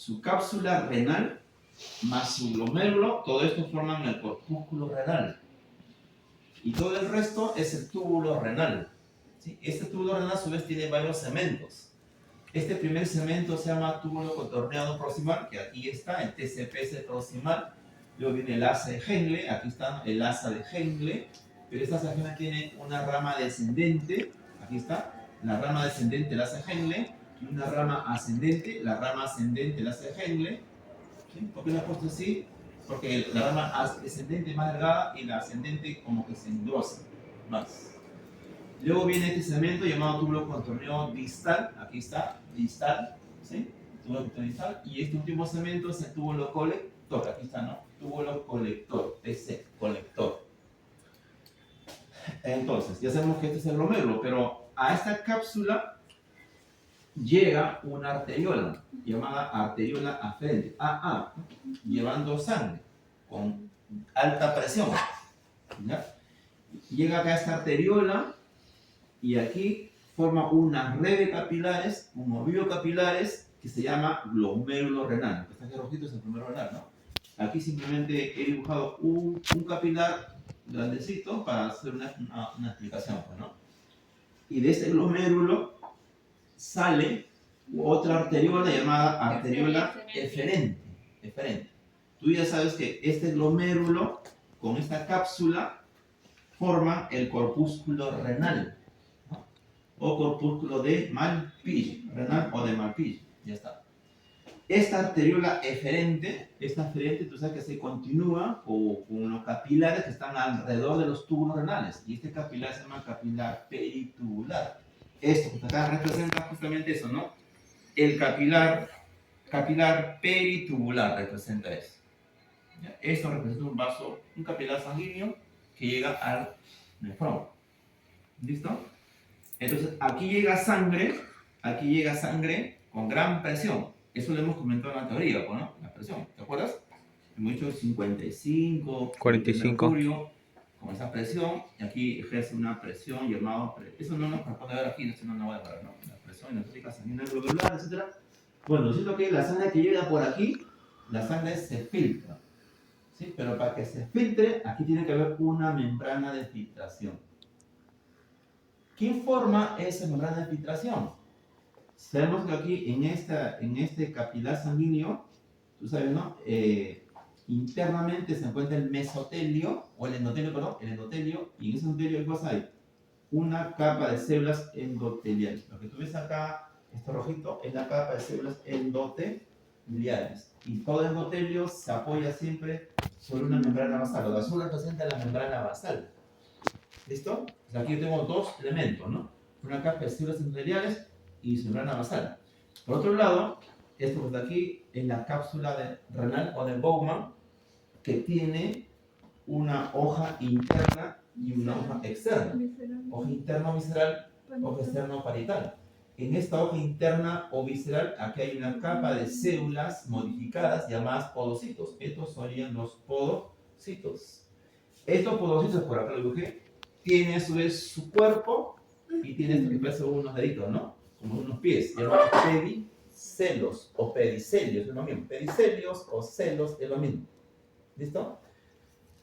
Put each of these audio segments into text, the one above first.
su cápsula renal más su glomérulo, todo esto forman el corpúsculo renal. Y todo el resto es el túbulo renal. ¿Sí? Este túbulo renal a su vez tiene varios segmentos. Este primer segmento se llama túbulo contorneado proximal, que aquí está, el TCPS proximal. Luego viene el asa de Henle, aquí está el asa de Henle, pero esta asa de Henle tiene una rama descendente, aquí está, la rama descendente, el asa de Henle, y una rama ascendente, la rama ascendente, el asa de Henle. ¿Sí? ¿Por qué lo he puesto así? Porque la rama descendente es más delgada y la ascendente como que se engrosa más. Luego viene este segmento llamado túbulo contorneado distal, aquí está, distal, ¿sí? Túbulo contorneado distal, y este último segmento es el túbulo colector, aquí está, ¿no? Túbulo colector, ese colector. Entonces, ya sabemos que este es el glomérulo, pero a esta cápsula llega una arteriola llamada arteriola aferente, AA, llevando sangre con alta presión. ¿Ya? Llega acá esta arteriola y aquí forma una red de capilares, un ovillo capilares que se llama glomérulo renal. Este aquí rojito es el glomérulo renal, ¿no? Aquí simplemente he dibujado un capilar grandecito para hacer una explicación, ¿no? Y de este glomérulo sale otra arteriola llamada arteriola eferente. Tú ya sabes que este glomérulo con esta cápsula forma el corpúsculo renal, ¿no? O corpúsculo de Malpighi, renal o de Malpighi, ya está. Esta arteriola eferente, tú sabes que se continúa con los capilares que están alrededor de los túbulos renales, y este capilar se llama capilar peritubular. Esto que acá representa justamente eso, ¿no? El capilar peritubular representa eso. ¿Ya? Esto representa un vaso, un capilar sanguíneo que llega al nefrón. ¿Listo? Entonces, aquí llega sangre con gran presión. Eso lo hemos comentado en la teoría, ¿no? La presión, ¿te acuerdas? Hemos dicho 55, 45. Mercurio, con esa presión, y aquí ejerce una presión llamada, eso no nos corresponde ver aquí, eso no nos va a ver, ¿no? La presión inostótica sanguínea glomerular, etc. Bueno, siento que la sangre que llega por aquí, la sangre se filtra, ¿sí? Pero para que se filtre, aquí tiene que haber una membrana de filtración. ¿Quién forma esa membrana de filtración? Sabemos que aquí en este capilar sanguíneo, tú sabes, ¿no? Internamente se encuentra el mesotelio, o el endotelio, perdón, el endotelio, y en ese endotelio, ¿qué cosa hay? Una capa de células endoteliales. Lo que tú ves acá, esto rojito, es la capa de células endoteliales. Y todo endotelio se apoya siempre sobre una membrana basal. Lo de azul representa la membrana basal. ¿Listo? O sea, aquí yo tengo dos elementos, ¿no? Una capa de células endoteliales y su membrana basal. Por otro lado, esto de aquí es la cápsula renal o de Bowman, que tiene una hoja interna y una hoja externa. Hoja interna o visceral, hoja externa o parietal. En esta hoja interna o visceral, aquí hay una capa de células modificadas llamadas podocitos. Estos serían los podocitos. Estos podocitos, por acá lo dibujé, tienen a su vez su cuerpo y tiene esto que parece unos deditos, ¿no? Como unos pies, llamados pedicelos o pedicelios, es lo mismo. Pedicelios o celos es lo mismo. ¿Listo?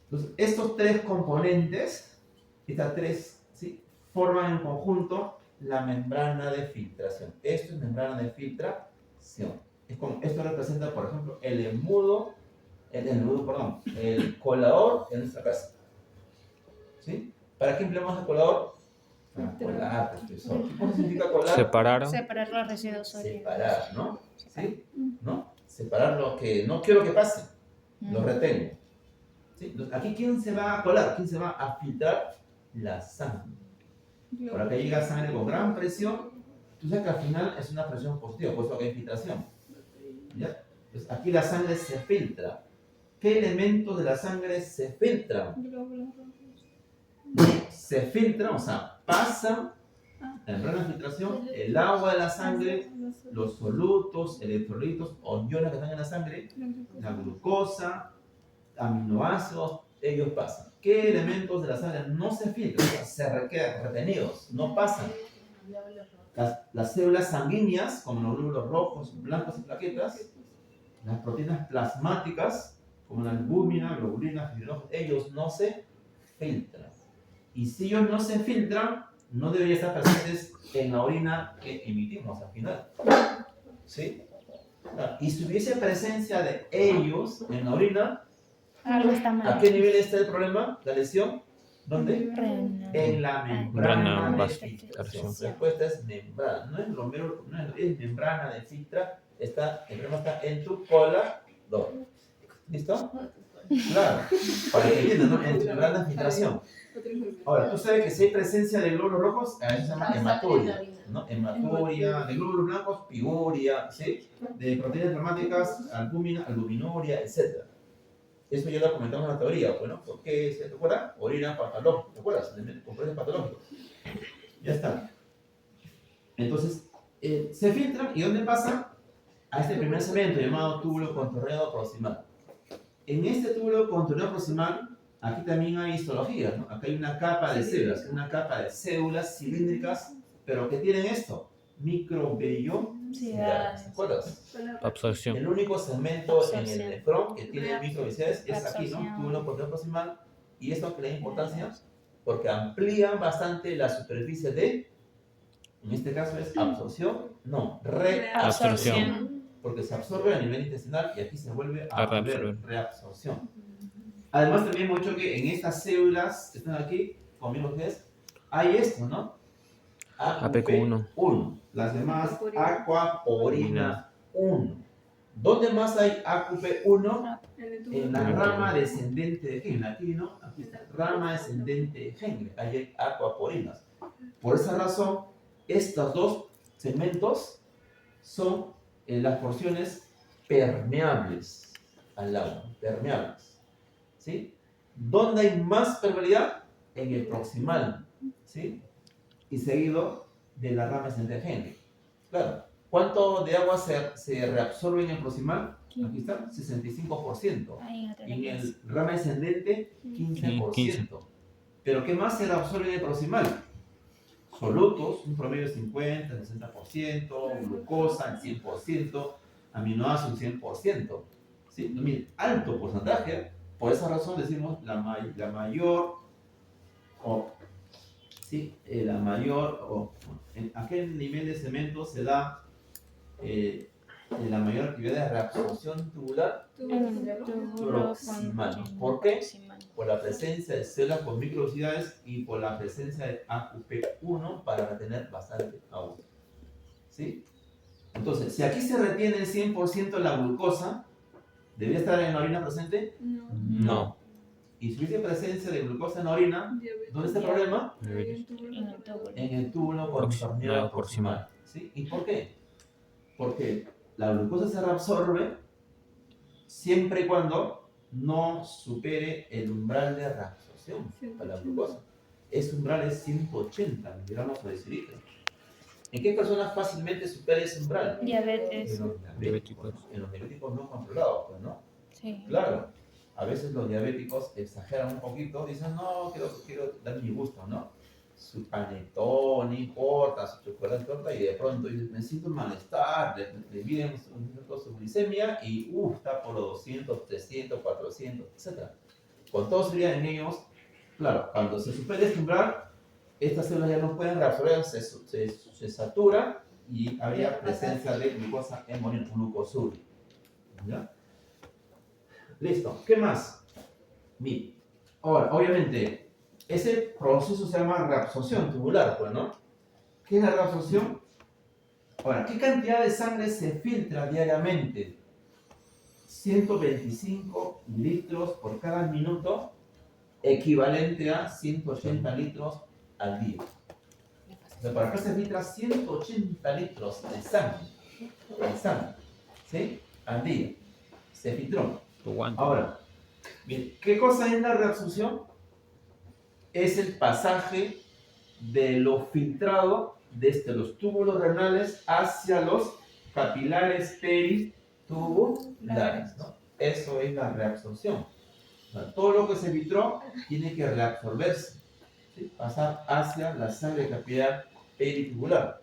Entonces, estos tres componentes, estas tres, ¿sí?, forman en conjunto la membrana de filtración. Esto es membrana de filtración. Esto representa, por ejemplo, el colador en nuestra casa. ¿Sí? ¿Para qué empleamos el colador? Para colar, profesor. ¿Cómo significa colar? Separar los residuos sólidos. Separar, ¿no? ¿Sí? ¿No? Separar lo que no quiero que pase. Lo retengo. ¿Sí? Entonces, aquí, ¿quién se va a colar? ¿Quién se va a filtrar? La sangre. Por acá llega sangre con gran presión. Tú sabes que al final es una presión positiva, por eso que hay filtración. ¿Ya? Entonces, aquí la sangre se filtra. ¿Qué elementos de la sangre se filtran? Se filtran, o sea, pasa la membrana de filtración, el agua de la sangre, los solutos, electrolitos o iones que están en la sangre, la glucosa, aminoácidos, ellos pasan. ¿Qué elementos de la sangre no se filtran? O sea, se quedan retenidos, no pasan. Las células sanguíneas, como los glóbulos rojos, blancos y plaquetas, las proteínas plasmáticas, como la albúmina, globulina, fibrinógenos, ellos no se filtran. Y si ellos no se filtran, no deberían estar presentes en la orina que emitimos al final. ¿Sí? Y si hubiese presencia de ellos en la orina, Algo está mal. ¿a qué nivel está el problema? ¿La lesión? ¿Dónde? Renal. En la membrana Membrana de vascular. filtración. La respuesta es membrana. No es glomero, no es membrana de filtra. El problema está en tu colador. ¿Listo? Claro. Para que entiendan, ¿no? En tu membrana de filtración. Ahora, tú sabes que si hay presencia de glóbulos rojos, a eso se llama hematuria, ¿no? Hematuria, de glóbulos blancos, piguria, ¿sí? De proteínas plasmáticas, albúmina, albuminuria, etc. Eso ya lo comentamos en la teoría, bueno, ¿por qué se te acuerda? Orina patológica, ¿te acuerdas? Componentes patológicos. Ya está. Entonces, se filtran, ¿y dónde pasa? A este primer segmento llamado túbulo contorneado proximal. En este túbulo contorneado proximal, aquí también hay histologías, ¿no? Acá hay una capa de células cilíndricas, pero ¿qué tienen esto? Microvellosidades, ¿te acuerdas? Absorción. El único segmento en el nefrón que tiene microvellosidades es aquí, ¿no? Absorción. Túbulo contorneado proximal. ¿Y esto que le da importancia? Porque amplía bastante la superficie de, en este caso es absorción, no, reabsorción. Absorción. Porque se absorbe a nivel intestinal y aquí se vuelve a reabsorber. reabsorción. Además también hemos dicho que en estas células que están aquí, conmigo que es, hay esto, ¿no? APQ1. Las demás, aquaporina 1. ¿Dónde más hay AQP1? En la rama descendente de Henle. Aquí, ¿no? Aquí está, rama descendente de Henle. Ahí hay aquaporinas. Por esa razón, estos dos segmentos son las porciones permeables al agua, permeables. ¿Sí? ¿Dónde hay más permeabilidad? En el proximal, ¿sí? Y seguido de la rama descendente de Henle. Claro. ¿Cuánto de agua se reabsorbe en el proximal? Aquí está, 65%. Y en el rama descendente, 15%. ¿Pero qué más se reabsorbe en el proximal? Solutos, un promedio de 50, 60%, glucosa, 100%, aminoácidos, 100%. ¿Sí? Miren, alto porcentaje. Por esa razón decimos la mayor, en aquel nivel de cemento se da la mayor actividad de reabsorción tubular proximal. ¿Por qué? Por la presencia de células con microvellosidades y por la presencia de AQP1 para retener bastante agua. ¿Sí? Entonces, si aquí se retiene el 100% la glucosa, ¿debería estar en la orina presente? No. Y si hubiese presencia de glucosa en la orina, ¿dónde está el problema? En el túbulo contorneado proximal. ¿Sí? ¿Y por qué? Porque la glucosa se reabsorbe siempre y cuando no supere el umbral de reabsorción para la glucosa. Ese umbral es 180 miligramos por decilitro. ¿En qué personas fácilmente supera ese umbral? Diabetes. En los diabéticos. En los diabéticos no controlados, pues, ¿no? Sí. Claro. A veces los diabéticos exageran un poquito, dicen, no, quiero dar mi gusto, ¿no? Su panetón, no importa, su chocolate torta, y de pronto dicen, me siento malestar, le miden su glicemia y está por los 200, 300, 400, etc. Con todo sería en ellos, claro, cuando se supera este umbral, estas células ya no pueden reabsorber, se satura y habría presencia de glucosa en orina, glucosuria. ¿Ya? Listo. ¿Qué más? Bien. Ahora, obviamente, ese proceso se llama reabsorción tubular, pues, ¿no? ¿Qué es la reabsorción? Ahora, ¿qué cantidad de sangre se filtra diariamente? 125 litros por cada minuto, equivalente a 180 litros al día. O sea, para acá se filtra 180 litros de sangre, ¿sí? Al día. Se filtró. Ahora, bien, ¿qué cosa es la reabsorción? Es el pasaje de lo filtrado desde los túbulos renales hacia los capilares peritubulares, ¿no? Eso es la reabsorción. O sea, todo lo que se filtró tiene que reabsorberse, ¿sí? Pasar hacia la sangre capilar peritubular.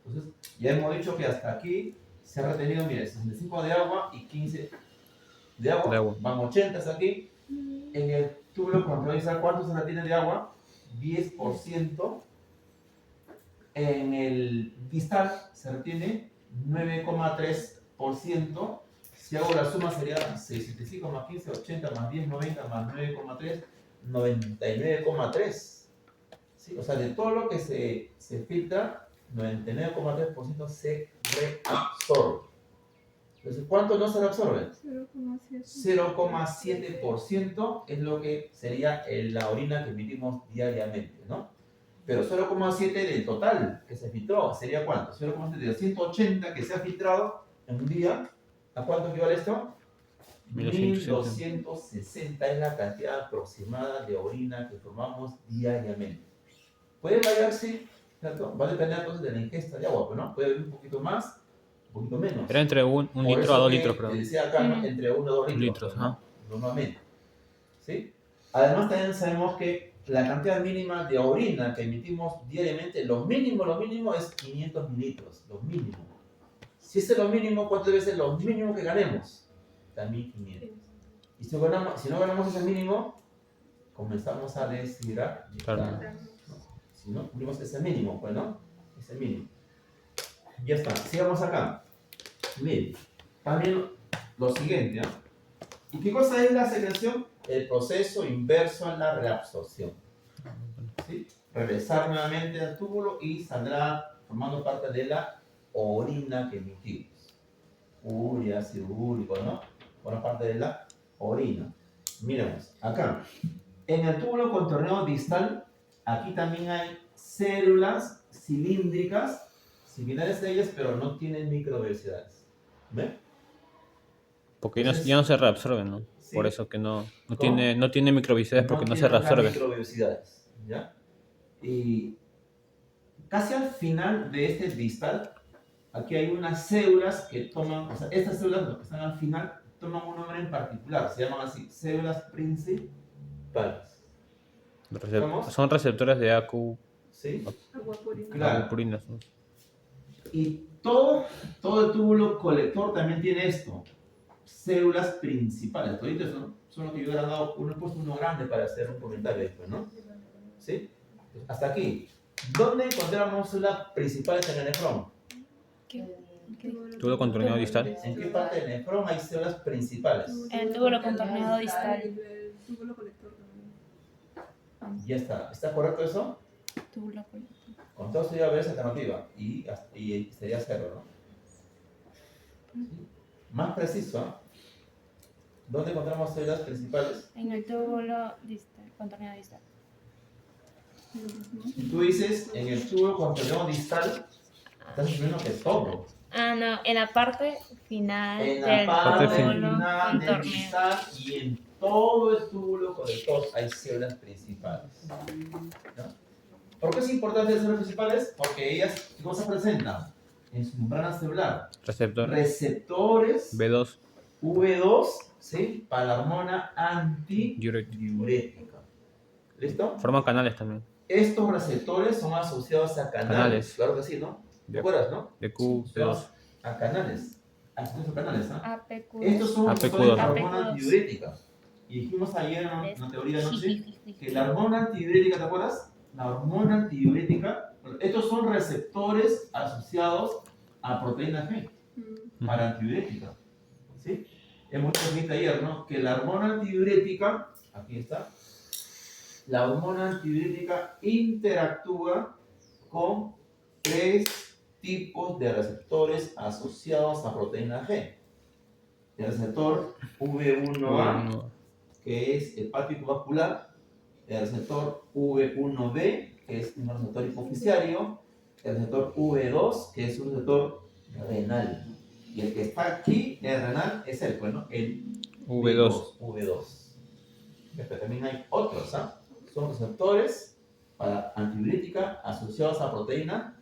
Entonces, ya hemos dicho que hasta aquí se ha retenido, mire, 65 de agua y 15 de agua. De agua. Van 80 aquí. En el túbulo controlizar, ¿cuánto se retiene de agua? 10%. En el distal se retiene 9,3%. Si hago la suma sería 65 más 15, 80 más 10, 90 más 9,3, 99,3. ¿Sí? O sea, de todo lo que se filtra, 99,3% se reabsorbe. Entonces, ¿cuánto no se reabsorbe? 0,7% es lo que sería la orina que emitimos diariamente, ¿no? Pero 0,7 del total que se filtró, ¿sería cuánto? 0,7 de 180 que se ha filtrado en un día, ¿a cuánto equivale esto? 1260 es la cantidad aproximada de orina que tomamos diariamente. Puede variar, sí, ¿cierto? Va a depender entonces de la ingesta de agua, ¿no? Puede haber un poquito más, un poquito menos. Era entre un Por litro eso a 2 que litros, creo. te decía acá, ¿no? Entre 1 y 2 litros, Litros, pues, ¿no? ajá. Normalmente. ¿Sí? Además, también sabemos que la cantidad mínima de orina que emitimos diariamente, lo mínimo es 500 mililitros, lo mínimo. Si ese es lo mínimo, ¿cuánto debe ser lo mínimo que ganemos? También 500. Y si no ganamos ese mínimo, comenzamos a deshidratar. Claro. Si no cumplimos ese mínimo, pues, ¿no? Ese mínimo. Ya está, sigamos acá. Miren, también lo siguiente, ¿no? ¿Y qué cosa es la secreción? El proceso inverso a la reabsorción. ¿Sí? Regresar nuevamente al túbulo y saldrá formando parte de la orina que emitimos. Urea, ácido úrico, ¿no? Forma parte de la orina. Miremos, acá. En el túbulo contorneado distal, aquí también hay células cilíndricas, similares a ellas, pero no tienen microvelocidades. ¿Ven? Porque Entonces, ya no se reabsorben, ¿no? sí. Por eso que no ¿Cómo? tiene microbicidades porque no se tienen las reabsorbe. microvelocidades, ¿ya? Y casi al final de este distal, aquí hay unas células que toman, o sea, estas células, lo que están al final, toman un nombre en particular, se llaman así, células principales. ¿Estamos? Son receptores de ACU, ¿Sí? Aguapurina. Claro. purinas, ¿no? Y todo el túbulo colector también tiene esto, células principales. Todito eso son lo que yo he dado, he puesto uno grande para hacer un comentario después, ¿no? ¿Sí? Hasta aquí. ¿Dónde encontramos células principales en el nefrón? Túbulo contorneado distal. ¿En qué parte del nefrón hay células principales? En el túbulo contorneado distal. El túbulo colector también. Ya está. ¿Está correcto eso? Túbulo colector. Con todo sería B esa alternativa. Y sería 0, ¿no? ¿Sí? Más preciso, ¿eh? ¿Dónde encontramos células principales? En el túbulo distal, contorneado distal. Si tú dices en el túbulo contorneado distal, estás diciendo que todo. Ah, no, en la parte final En la del parte túbulo final del contorneado. distal y en todo el túbulo colector hay células principales. ¿No? ¿Por qué es importante las células principales? Porque ellas, ¿cómo se presentan? En su membrana celular. Receptor Receptores B2. V2, ¿sí? Para la hormona antidiurética. ¿Listo? Forman canales también. Estos receptores son asociados a canales. Canales. Claro que sí, ¿no? ¿Te De- acuerdas, no? De Q, Asociados B2. a canales. Asociados a canales, ¿no? APQ. Estos son APQ2. receptores de la APQ2. hormona antidiurética. Y dijimos ayer en la teoría de noche que la hormona antidiurética, ¿te acuerdas? La hormona antidiurética, estos son receptores asociados a proteína G para antidiurética. ¿Sí? Hemos visto ayer, ¿no? Que la hormona antidiurética, aquí está, la hormona antidiurética interactúa con 3 tipos de receptores asociados a proteína G. El receptor V1A, que es hepático vascular, el receptor V1B, que es un receptor hipoficiario, el receptor V2, que es un receptor renal. Y el que está aquí, el renal, es el, bueno, el V2. V2. Pero también hay otros, ¿ah? Son receptores para antidiurética asociados a proteína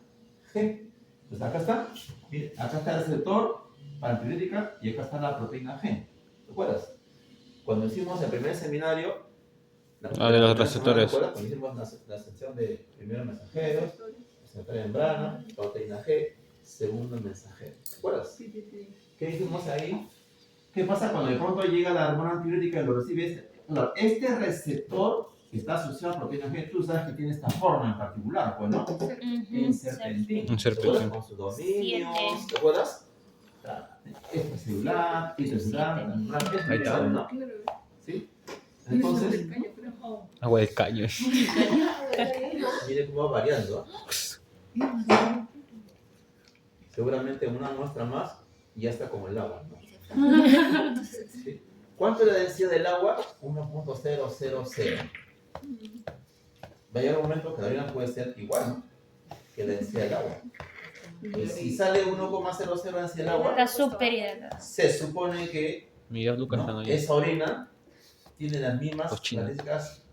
G. Entonces acá está, miren, acá está el receptor para antidiurética y acá está la proteína G. ¿Te acuerdas? Cuando hicimos el primer seminario, de los receptores. Cuando hicimos la sección de primeros mensajeros, receptor de membrana, proteína G, segundo mensajero. ¿Te acuerdas? Sí, sí, sí. ¿Qué dijimos ahí? ¿Qué pasa cuando de pronto llega la hormona antibiótica y lo recibe? Claro, este receptor que está asociado a proteína G, tú sabes que tiene esta forma en particular, pues, ¿no? Ujú, En serpentín. En ¿Te acuerdas? serpentín. Con sus dominios, Siete. ¿te acuerdas? Extracelular, intracelular, anular, es Ahí está. claro, ¿no? Claro. ¿Sí? Entonces. Entonces, Agua de caño. mire cómo va variando. Seguramente una muestra más y ya está como el agua, ¿no? ¿Sí? ¿Cuánto es la densidad del agua? 1.000. Va a llegar un momento que la orina puede ser igual, ¿no? Que la densidad del agua. Y si sale 1.00 densidad del agua, Está súper hidratada. se supone que Mira, Lucas, ¿no? están ahí. esa orina tiene las mismas Cochina. características,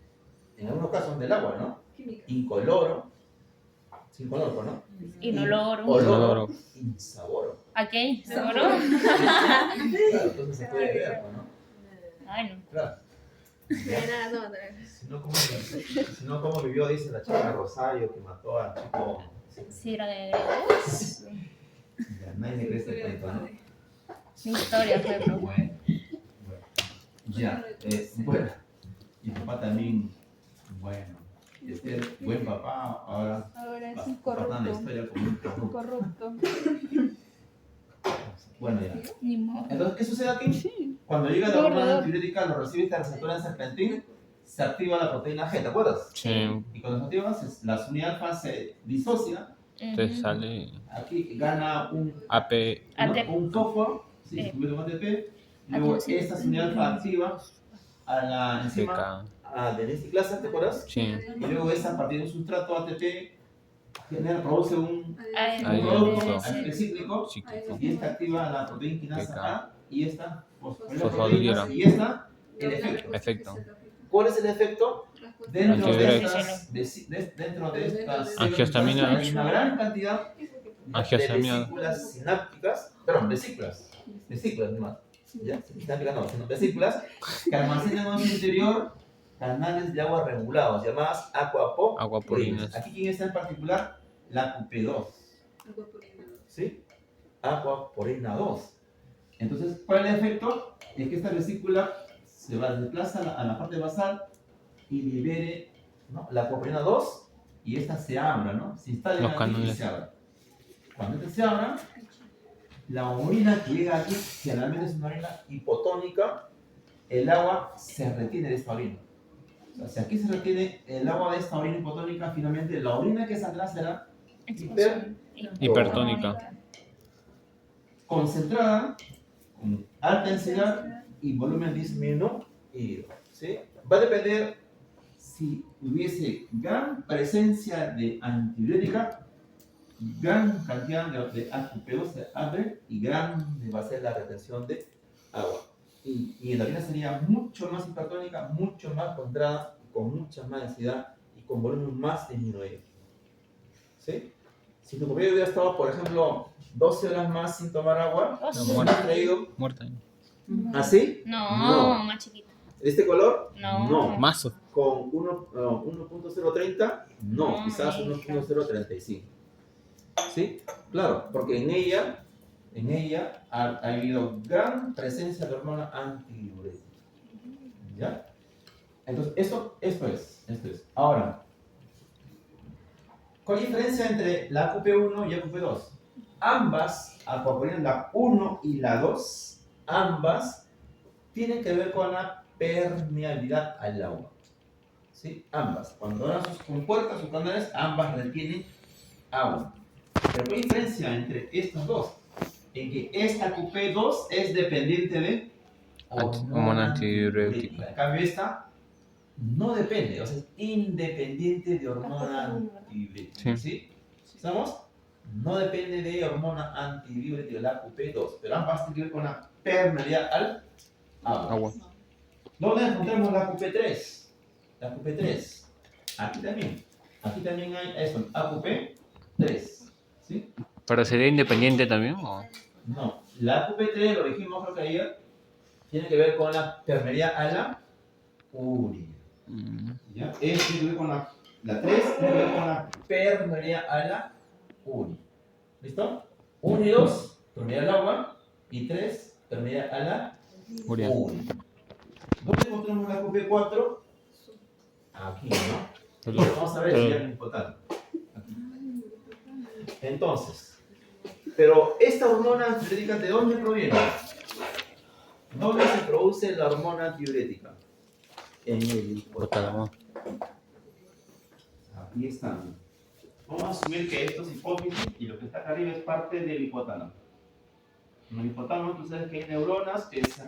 en algunos casos, del agua, ¿no? Química. Incoloro, sin color, pues, ¿no? Inoloro. Oloro, Oloro. insaboro. ¿Aquí? ¿Seguro? Claro, entonces se puede ver, pues, ¿no? Ay, no. Claro. Era, no, no. Si no, ¿cómo vivió? Dice la chica de Rosario que mató al chico. Sí, era de Ya, nadie le cree este cuento, ¿no? mi historia, fue, bro. Bueno. Ya, bueno. Y mi papá también, bueno. Este buen papá, ahora Ahora es va un contando la corrupto. historia como un corrupto. Corrupto. Bueno, ya. Ni modo. Entonces, ¿qué sucede aquí? Cuando llega la hormona antibiótica, lo recibe esta receptora en serpentín, se activa la proteína G, ¿te acuerdas? Sí. Y cuando se activa, la unidad alfa se disocia. Entonces sale Aquí gana un AP. un fósforo, sí, Sí. convierte con ATP, y luego esta unidad alfa activa a la enzima PK. de desciclasa, ¿te acuerdas? Sí. Y luego esa a partir de un sustrato ATP produce un Ay, producto sí. anticíclico Chiquito. y esta activa la proteína quinasa PK. A y esta Fosfolipida. y esta el efecto. Efecto. ¿Cuál es el efecto? Dentro de Antidiurético. estas Angiostamina. hay una gran cantidad de Angiostamina. vesículas sinápticas, perdón, vesículas nomás, ¿ya? Sinápticas no, sino vesículas que almacenan en su interior canales de agua regulados llamadas aquaporinas. Aquaporinas. Aquí, ¿quién está en particular? La QP2, ¿sí? Aquaporina 2. Entonces, ¿cuál es el efecto? Es que esta vesícula se va a desplazar a la parte basal y libere, ¿no?, la aquaporina 2 y esta se abra, ¿no? Se instala en Los aquí y canales. se abra. Cuando esta se abra, la orina que llega aquí generalmente es una orina hipotónica, el agua se retiene de esta orina. O sea, si aquí se retiene el agua de esta orina hipotónica, finalmente la orina que saldrá será Hipertónica. concentrada, con alta densidad y volumen disminuido, ¿sí? Va a depender si hubiese gran presencia de antibiótica, gran cantidad de AQP2 se abre y grande va a ser la retención de agua. Y la orina sería mucho más hipertónica, mucho más concentrada, con mucha más densidad y con volumen más disminuido. ¿Sí? Si tu comida hubiera estado, por ejemplo, 12 horas más sin tomar agua, Oh, ¿no sí. hubiera traído Muerta. así? No, más chiquito. ¿De este color? No. Mazo. Con 1.030, no, No, quizás hija. 1.035. ¿Sí? Claro, porque en ella ha habido gran presencia de hormona antidiurética. ¿Ya? Entonces, esto es. Ahora, ¿cuál es la diferencia entre la AQP1 y AQP2? Ambas, aquaporinas, la 1 y la 2, ambas tienen que ver con la permeabilidad al agua. ¿Sí? Ambas. Cuando abran sus compuertas, sus canales, ambas retienen agua. Pero ¿qué diferencia entre estas dos? En que esta QP2 es dependiente de Hormona antidiurética. En cambio esta no depende, o sea, es independiente de hormona antidiurética. Sí. ¿Sí? ¿Estamos? No depende de hormona antidiurética, la QP2, pero ambas tienen que ver con la permeabilidad al agua. ¿Dónde encontramos la QP3? La QP3. Aquí también hay eso, AQP3. ¿Sí? ¿Pero sería independiente también? ¿O? No, la QP3, lo dijimos creo que ayer, tiene que ver con la permeabilidad a la urina. ¿Ya? Tiene que ver con la 3 tiene que ver con la permeabilidad a la urina. ¿Listo? 1 y 2, permeabilidad al agua. Y 3, permeabilidad a la Urea. urea. ¿Dónde encontramos la QP4? Aquí, ¿no? El- Vamos a ver si ya es importante. Aquí. Entonces, pero esta hormona antidiurética, ¿de dónde proviene? ¿Dónde se produce la hormona antidiurética? En el hipotálamo. Aquí están. Vamos a asumir que esto es hipófisis y lo que está acá arriba es parte del hipotálamo. En el hipotálamo tú sabes que hay neuronas que se